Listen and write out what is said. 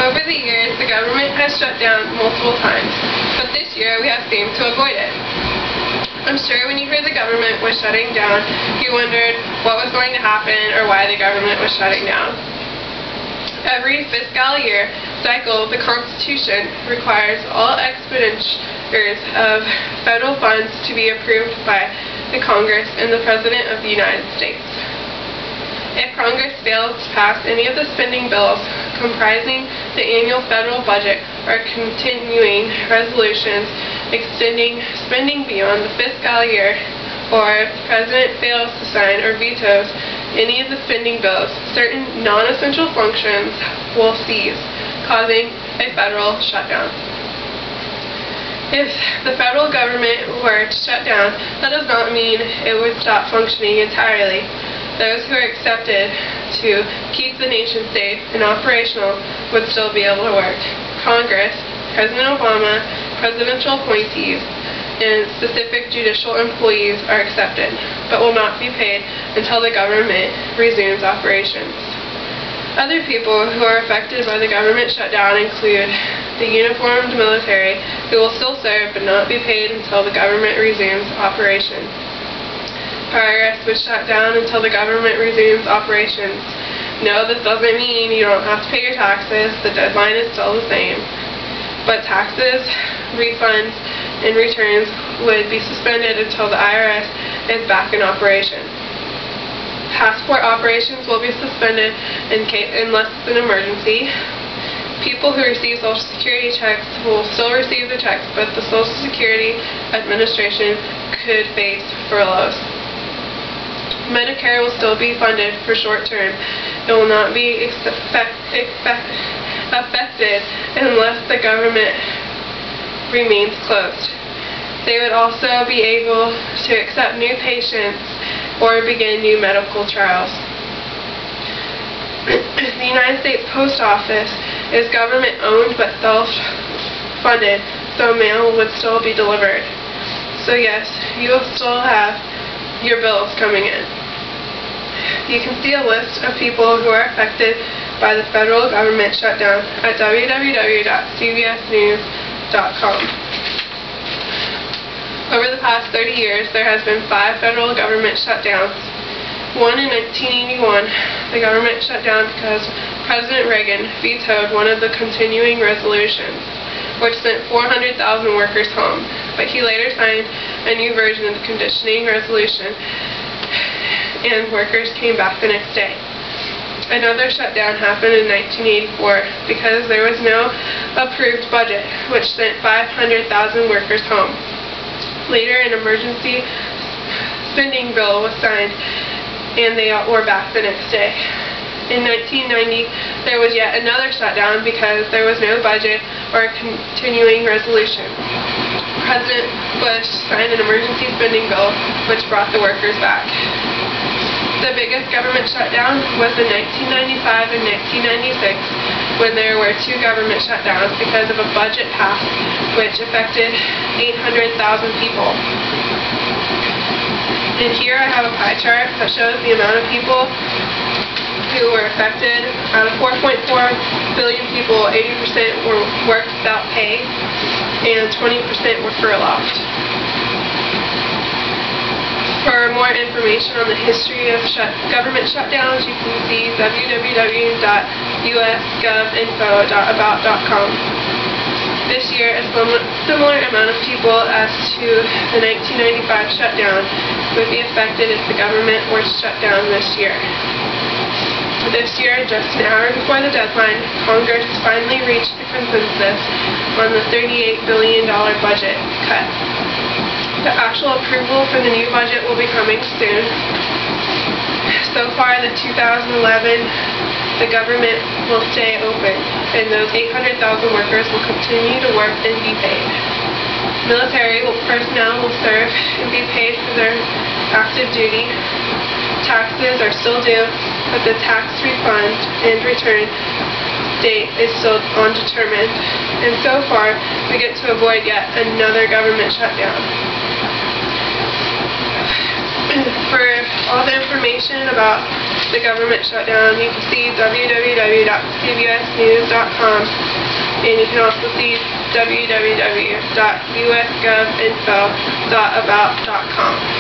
Over the years, the government has shut down multiple times, but this year we have seemed to avoid it. I'm sure when you heard the government was shutting down, you wondered what was going to happen or why the government was shutting down. Every fiscal year cycle, the Constitution requires all expenditures of federal funds to be approved by the Congress and the President of the United States. If Congress fails to pass any of the spending bills comprising the annual federal budget or continuing resolutions extending spending beyond the fiscal year, or if the President fails to sign or vetoes any of the spending bills, certain non-essential functions will cease, causing a federal shutdown. If the federal government were to shut down, that does not mean it would stop functioning entirely. Those who are accepted to keep the nation safe and operational would still be able to work. Congress, President Obama, presidential appointees, and specific judicial employees are accepted, but will not be paid until the government resumes operations. Other people who are affected by the government shutdown include the uniformed military, who will still serve but not be paid until the government resumes operations. Progress was shut down until the government resumes operations. No, this doesn't mean you don't have to pay your taxes. The deadline is still the same. But taxes, refunds, and returns would be suspended until the IRS is back in operation. Passport operations will be suspended unless it's an emergency. People who receive Social Security checks will still receive the checks, but the Social Security Administration could face furloughs. Medicare will still be funded for short term. It will not be affected unless the government remains closed. They would also be able to accept new patients or begin new medical trials. The United States Post Office is government-owned but self-funded, so mail would still be delivered. So yes, you will still have your bills coming in. You can see a list of people who are affected by the federal government shutdown at www.cbsnews.com. Over the past 30 years, there has been 5 federal government shutdowns. One in 1981, the government shut down because President Reagan vetoed one of the continuing resolutions, which sent 400,000 workers home, but he later signed a new version of the conditioning resolution, and workers came back the next day. Another shutdown happened in 1984 because there was no approved budget, which sent 500,000 workers home. Later, an emergency spending bill was signed, and they were back the next day. In 1990, there was yet another shutdown because there was no budget or continuing resolution. President Bush signed an emergency spending bill, which brought the workers back. The biggest government shutdown was in 1995 and 1996, when there were 2 government shutdowns because of a budget passed, which affected 800,000 people. And here I have a pie chart that shows the amount of people who were affected. Out of 4.4 billion people, 80% were worked without pay, and 20% were furloughed. For more information on the history of government shutdowns, you can see www.usgovinfo.about.com. This year, a similar amount of people as to the 1995 shutdown would be affected if the government were to shut down this year. This year, just an hour before the deadline, Congress finally reached the consensus on the $38 billion budget cut. The actual approval for the new budget will be coming soon. So far, the 2011, the government will stay open, and those 800,000 workers will continue to work and be paid. Military personnel will serve and be paid for their active duty. Taxes are still due, but the tax refund and return date is still undetermined. And so far, we get to avoid yet another government shutdown. For all the information about the government shutdown, you can see www.cbsnews.com, and you can also see www.usgovinfo.about.com.